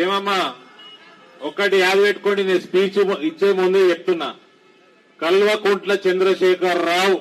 ఏమమ్మా ఒక్కటి యాద పెట్టుకోండి, నేను స్పీచ్ ఇచ్చే ముందు చెప్తున్నా. కల్వకుంట్ల చంద్రశేఖర్ రావు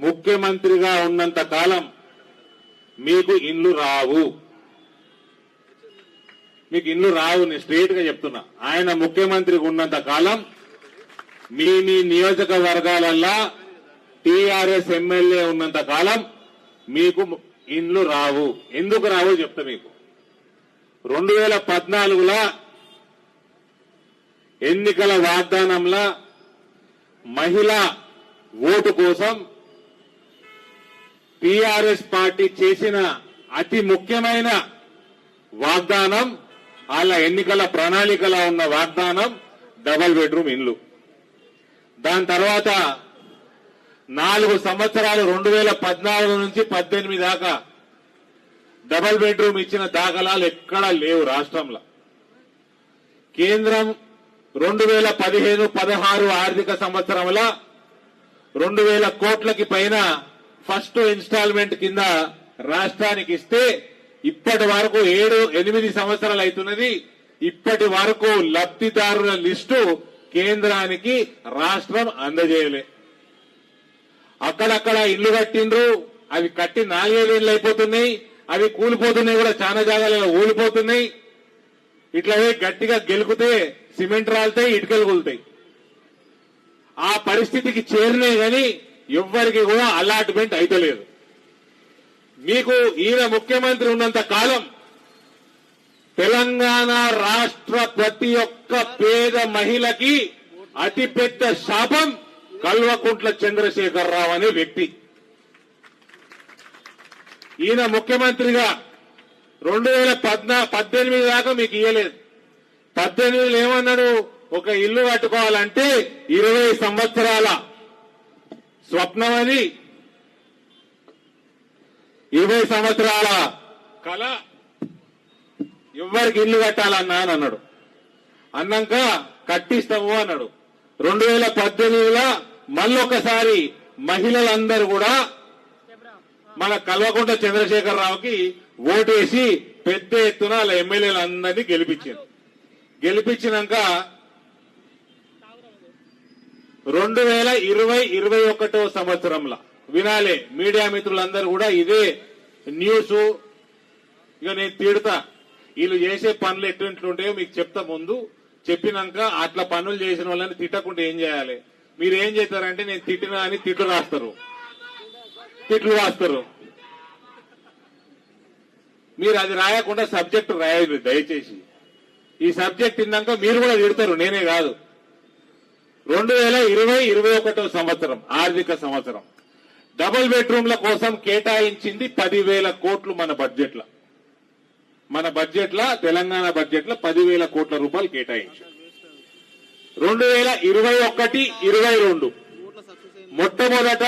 ముఖ్యమంత్రిగా ఉన్నంత కాలం మీకు ఇల్లు రావు, మీకు ఇల్లు రావు. నేను స్ట్రేట్ గా చెప్తున్నా. ఆయన ముఖ్యమంత్రిగా ఉన్నంత కాలం మీ నియోజకవర్గాలల్లా టీఆర్ఎస్ ఎమ్మెల్యే ఉన్నంత కాలం మీకు ఇండ్లు రావు. ఎందుకు రావు చెప్తా మీకు. 2014లో ఎన్నికల వాగ్దానంలో మహిళా ఓటు కోసం టీఆర్ఎస్ పార్టీ చేసిన అతి ముఖ్యమైన వాగ్దానం, వాళ్ళ ఎన్నికల ప్రణాళికలో ఉన్న వాగ్దానం డబుల్ బెడ్రూమ్ ఇండ్లు. దాని తర్వాత 4 సంవత్సరాలు 2014 నుంచి 18 దాకా డబుల్ బెడ్రూమ్ ఇచ్చిన దాఖలాలు ఎక్కడా లేవు రాష్ట్రంలో. కేంద్రం 2015-16 ఆర్థిక సంవత్సరంలో 2000 కోట్లకి పైన ఫస్ట్ ఇన్స్టాల్మెంట్ కింద రాష్ట్రానికి ఇస్తే ఇప్పటి వరకు 7-8 సంవత్సరాలు అవుతున్నది. ఇప్పటి వరకు లబ్ధిదారుల లిస్టు కేంద్రానికి రాష్ట్రం అందజేయలే. అక్కడక్కడ ఇల్లు కట్టిండ్రు, అవి కట్టి 4 ఏళ్ళు అయిపోతున్నాయి, అవి కూలిపోతున్నాయి కూడా, చాలా జాగాలలో ఊలిపోతున్నాయి. ఇట్లనే గట్టిగా గెలుకుతే సిమెంట్ రాలుతాయి, ఇటుకలు కూలుతాయి. ఆ పరిస్థితికి చేరినాయి కానీ ఎవ్వరికి కూడా అలాట్మెంట్ అయితలేదు. మీకు ఈయన ముఖ్యమంత్రి ఉన్నంత కాలం తెలంగాణ రాష్ట్ర ప్రతి ఒక్క పేద మహిళకి అతిపెద్ద శాపం కల్వకుంట్ల చంద్రశేఖర్ రావు అనే వ్యక్తి. ఈయన ముఖ్యమంత్రిగా 2018 దాకా మీకు ఇయ్యలేదు. 18 ఏమన్నాడు, ఒక ఇల్లు కట్టుకోవాలంటే 20 సంవత్సరాల స్వప్నం అని, 20 సంవత్సరాల కళ, ఎవరికి ఇల్లు కట్టాలన్నా అని అన్నాడు. అన్నాక కట్టిస్తాము అన్నాడు. 2018లో మళ్ళొకసారి మహిళలందరూ కూడా మన కల్వకుంట్ల చంద్రశేఖర్ రావుకి ఓటేసి పెద్ద ఎత్తున వాళ్ళ ఎమ్మెల్యేలందరినీ గెలిపించారు. గెలిపించినాక 2020-21 సంవత్సరంలో వినాలే మీడియా మిత్రులందరూ కూడా ఇదే న్యూస్. ఇక నేను తిడతా, వీళ్ళు చేసే పనులు ఎట్లుంటాయో మీకు చెప్తా. ముందు చెప్పినాక అట్లా పనులు చేసిన వాళ్ళని తిట్టకుండా ఏం చేయాలి, మీరు ఏం చేస్తారంటే నేను తిట్టినా అని తిట్లు రాస్తారు. మీరు అది రాయకుండా సబ్జెక్టు రాయదు దయచేసి. ఈ సబ్జెక్ట్ తిన్నాక మీరు కూడా తిడతారు, నేనే కాదు. 2020-21 సంవత్సరం ఆర్థిక సంవత్సరం డబుల్ బెడ్రూమ్ల కోసం కేటాయించింది 10,000 కోట్లు. మన బడ్జెట్ తెలంగాణ బడ్జెట్ లో 10,000 కోట్ల రూపాయలు కేటాయించారు. 2021-22 మొట్టమొదట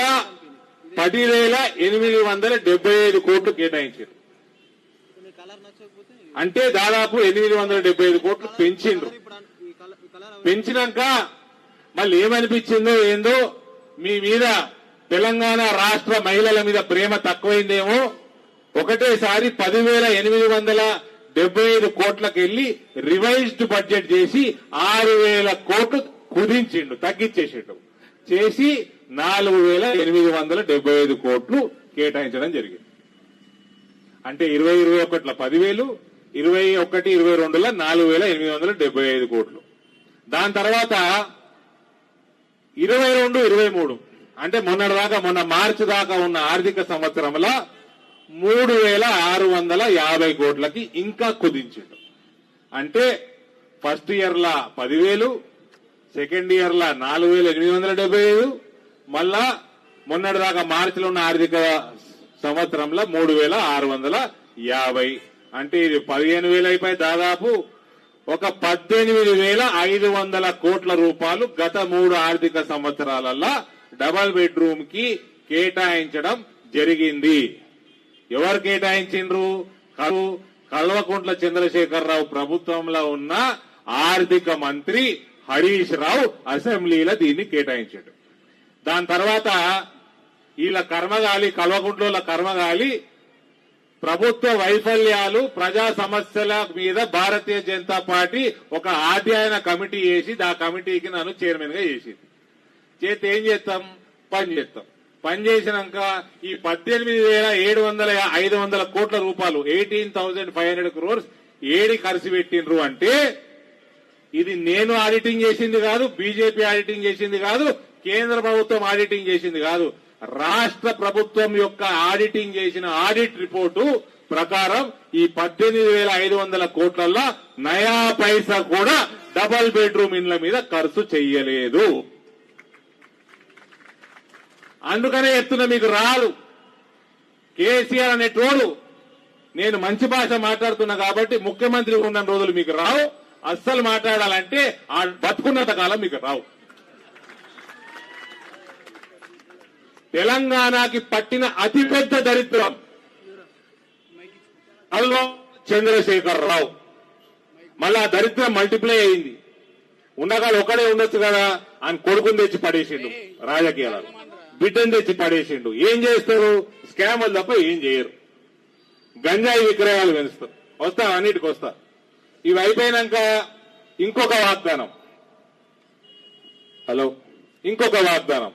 10,875 కోట్లు కేటాయించారు. అంటే దాదాపు 875 కోట్లు పెంచిండ్రు. పెంచినాక మళ్ళీ ఏమనిపించిందో ఏందో, మీ మీద తెలంగాణ రాష్ట్ర మహిళల మీద ప్రేమ తక్కువైందేమో, ఒకటేసారి 10,875 కోట్లకు వెళ్లి రివైజ్డ్ బడ్జెట్ చేసి 6,000 కోట్లు కుదించిండు, తగ్గించేసిండు. చేసి 4,875 కోట్లు కేటాయించడం జరిగింది. అంటే 2021లో 10,000, 21-22లో 4,875 కోట్లు. దాని తర్వాత 22-23 అంటే మొన్న మార్చి దాకా ఉన్న ఆర్థిక సంవత్సరంలో 3,650 కోట్లకి ఇంకా కుదించిండు. అంటే ఫస్ట్ ఇయర్ లా 10,000, సెకండ్ ఇయర్ లా 4,875, మళ్ళా మొన్నటిదాకా మార్చిలో ఉన్న ఆర్థిక సంవత్సరంలో 3,650. అంటే ఇది 15,000 అయిపోయి దాదాపు ఒక 18,500 కోట్ల రూపాయలు గత 3 ఆర్థిక సంవత్సరాలలో డబుల్ బెడ్రూమ్ కి కేటాయించడం జరిగింది. ఎవరు కేటాయించిండ్రు? కల్వకుంట్ల చంద్రశేఖర్ రావు ప్రభుత్వంలో ఉన్న ఆర్థిక మంత్రి హరీష్ రావు అసెంబ్లీలో దీన్ని కేటాయించాడు. దాని తర్వాత వీళ్ళ కర్మగాలి, కల్వకుంట్ల కర్మగాలి ప్రభుత్వ వైఫల్యాలు ప్రజా సమస్యల మీద భారతీయ జనతా పార్టీ ఒక అధ్యయన కమిటీ వేసి ఆ కమిటీకి నన్ను చైర్మన్ గా చేసింది. చేస్తే ఏం చేస్తాం? పని చేస్తాం. పని చేసినాక ఈ 18,500 కోట్ల రూపాయలు 18,500 crores ఏడి ఖర్చు పెట్టిండ్రు అంటే ఇది నేను ఆడిటింగ్ చేసింది కాదు, బీజేపీ ఆడిటింగ్ చేసింది కాదు, కేంద్ర ప్రభుత్వం ఆడిటింగ్ చేసింది కాదు. రాష్ట్ర ప్రభుత్వం యొక్క ఆడిటింగ్ చేసిన ఆడిట్ రిపోర్టు ప్రకారం ఈ 18,500 కోట్లలో నయా పైసా కూడా డబుల్ బెడ్రూమ్ ఇండ్ల మీద ఖర్చు చెయ్యలేదు. అందుకనే చెప్తున్నా, మీకు రాదు. కేసీఆర్ అనేటోడు, నేను మంచి భాష మాట్లాడుతున్నా కాబట్టి ముఖ్యమంత్రి ఉన్న రోజులు మీకు రావు. అస్సలు మాట్లాడాలంటే ఆ బతుకున్నంత కాలం మీకు రావు. తెలంగాణకి పట్టిన అతిపెద్ద దరిద్రం అల్లో చంద్రశేఖర్ రావు. మళ్ళా దరిద్రం మల్టిప్లై అయింది. ఉండగాలు ఒకడే ఉండొచ్చు కదా అని కొడుకుని తెచ్చి పడేసిండు. రాజకీయాలు బిడ్డను తెచ్చి పడేసిండు. ఏం చేస్తారు? స్కాములు తప్ప ఏం చేయరు. గంజాయి విక్రయాలు పెంచుతారు. వస్తా, అన్నిటికి వస్తా. ఇవి అయిపోయినాక ఇంకొక వాగ్దానం. ఇంకొక వాగ్దానం.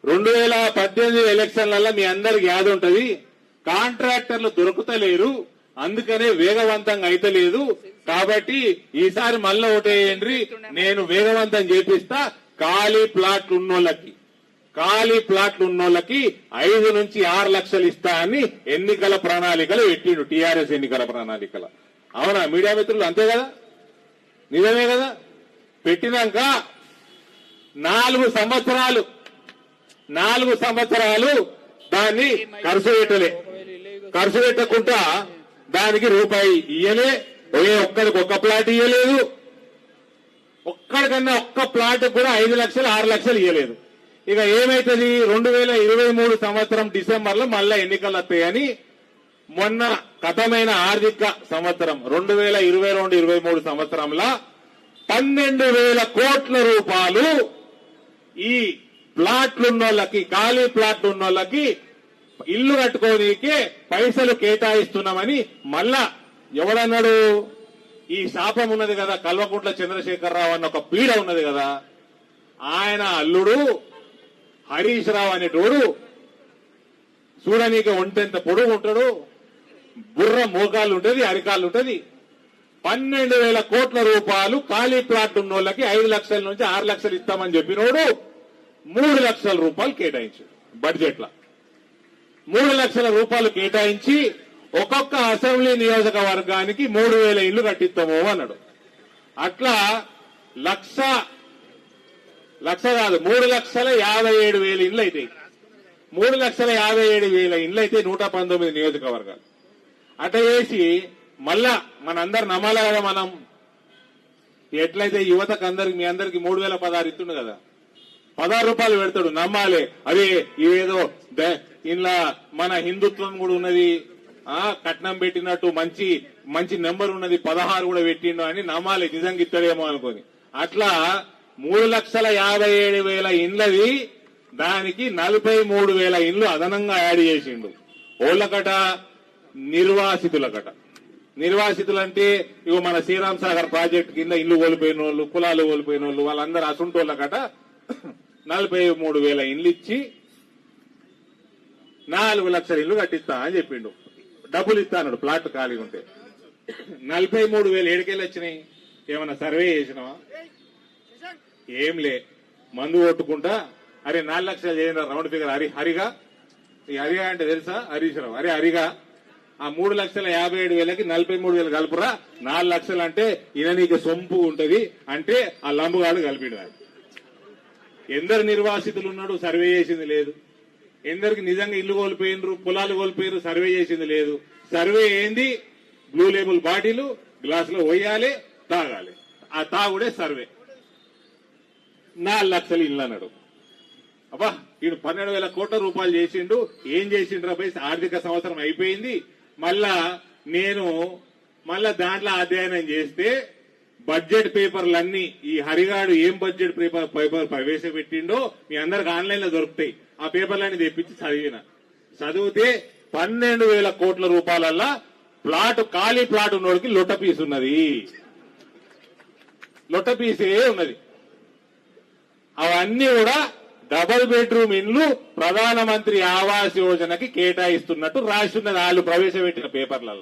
2018 ఎలక్షన్లలో మీ అందరికి యాద ఉంటది, కాంట్రాక్టర్లు దొరుకుతలేరు, అందుకనే వేగవంతంగా అయితలేదు. కాబట్టి ఈసారి మళ్ళా ఓటేయండి, నేను వేగవంతం చేపిస్తా. ఖాళీ ప్లాట్లు ఉన్నోళ్ళకి 5 నుంచి 6 లక్షలు ఇస్తా అని ఎన్నికల ప్రణాళికలు పెట్టిండు. టీఆర్ఎస్ ఎన్నికల ప్రణాళికలు. అవునా మీడియా మిత్రులు? అంతే కదా, నిజమే కదా. పెట్టినాక 4 సంవత్సరాలు దాన్ని ఖర్చు పెట్టకుండా దానికి రూపాయి ఇయ్యలే. ఒక్కడికి ఒక్క ప్లాట్ ఇయ్యలేదు. ఒక్కడికన్నా ఒక్క ప్లాట్ కూడా 5 లక్షలు 6 లక్షలు ఇయ్యలేదు. ఇక ఏమైతుంది? 2023 సంవత్సరం డిసెంబర్లో మళ్ళా ఎన్నికలు వస్తాయని మొన్న గతమైన ఆర్థిక సంవత్సరం 2022-23 సంవత్సరంలో 12,000 కోట్ల రూపాయలు ఈ ప్లాట్లున్నోళ్ళకి, ఖాళీ ప్లాట్లు ఉన్నోళ్ళకి ఇల్లు కట్టుకోనీకే పైసలు కేటాయిస్తున్నామని మళ్ళా ఎవడన్నాడు? ఈ శాపం ఉన్నది కదా, కల్వకుంట్ల చంద్రశేఖరరావు అన్న ఒక పీడ ఉన్నది కదా, ఆయన అల్లుడు హరీష్ రావు అనేటోడు చూడనీకి ఒంటెంత పొడుగు ఉంటాడు, బుర్ర మోకాళ్ళు ఉంటది, అరికాళ్ళు ఉంటది. 12,000 కోట్ల రూపాయలు ఖాళీ ప్లాట్ ఉన్నోళ్ళకి 5 లక్షల నుంచి 6 లక్షలు ఇస్తామని చెప్పినోడు 3 లక్షల రూపాయలు కేటాయించాడు. బడ్జెట్ లో 3 లక్షల రూపాయలు కేటాయించి ఒక్కొక్క అసెంబ్లీ నియోజకవర్గానికి 3,000 ఇళ్లు కట్టిస్తాము అన్నాడు. అట్లా లక్ష కాదు 3,57,000 ఇండ్లు అయితే 3,57,000 ఇండ్లు అయితే 119 నియోజకవర్గాలు. అట్లా చేసి మళ్ళా మనందరు నమ్మాలి కదా. మనం ఎట్లయితే యువతకు అందరికి మీ అందరికి 3,016 ఇస్తుండు కదా, 16 రూపాయలు పెడతాడు, నమ్మాలి. అదే ఇవేదో ఇంట్లో మన హిందుత్వం కూడా ఉన్నది, కట్నం పెట్టినట్టు మంచి నెంబర్ ఉన్నది, 16 కూడా పెట్టిండు అని నమ్మాలి, నిజంగా ఇస్తాడేమో అనుకోని. అట్లా 3,57,000 ఇండ్లది దానికి 43,000 ఇండ్లు అదనంగా యాడ్ చేసిండు. ఓళ్ళకట నిర్వాసితులకట. నిర్వాసితులంటే ఇగో మన శ్రీరామ్ సాగర్ ప్రాజెక్టు కింద ఇల్లు కోల్పోయిన వాళ్ళు, కులాలు కోల్పోయిన వాళ్ళు, వాళ్ళందరూ అసుంటోళ్ళకట 43,000 ఇండ్లు ఇచ్చి 4 లక్షల ఇల్లు కట్టిస్తా అని చెప్పిండు. డబ్బులు ఇస్తా అన్నాడు ప్లాట్ ఖాళీగా ఉంటే. 43,000 ఏడుకెళ్ళి వచ్చినాయి? ఏమన్నా సర్వే చేసినావా? ఏంలే, మందు కొట్టుకుంటా. అరే 4 లక్షలు చేయండి రౌండ్ ఫిగర్. హరిగా ఈ హరిగా అంటే తెలుసా? హరీష్ రావు. అరే హరిగా ఆ 3,57,000కి 43,000 కలుపురా, 4 లక్షలు అంటే ఈయన నీకు సొంపు ఉంటది అంటే ఆ లంబుగాడు కలిపిడు. ఎందరు నిర్వాసితులు ఉన్నాడు సర్వే చేసింది లేదు. ఎందరికి నిజంగా ఇల్లు కోల్పోయినరు, పొలాలు కోల్పోయారు సర్వే చేసింది లేదు. సర్వే ఏంది? బ్లూ లేబుల్ బాటిల్ గ్లాసులో పోయాలి, తాగాలి. ఆ తాగుడే సర్వే. 4 లక్షలు ఇల్లు అన్నాడు. అబ్బా వీడు 12,000 కోట్ల రూపాయలు చేసిండు. ఏం చేసిండ్రు అబ్బాయి? ఆర్థిక సంవత్సరం అయిపోయింది. మళ్ళా దాంట్లో అధ్యయనం చేస్తే బడ్జెట్ పేపర్లన్నీ ఈ హరిగాడు ఏం బడ్జెట్ పేపర్ ప్రవేశపెట్టిండో మీ అందరికి ఆన్లైన్ లో దొరుకుతాయి. ఆ పేపర్లన్నీ తెప్పించి చదివితే 12,000 కోట్ల రూపాయలల్లా ప్లాట్ ఖాళీ ప్లాట్ ఉన్నోడికి లొట్ట పీస్ ఉన్నది. లొట్ట పీసే ఉన్నది. అవన్నీ కూడా డబుల్ బెడ్రూమ్ ఇండ్లు ప్రధానమంత్రి ఆవాస్ యోజనకి కేటాయిస్తున్నట్టు రాస్తున్నది వాళ్ళు ప్రవేశపెట్టిన పేపర్లలో.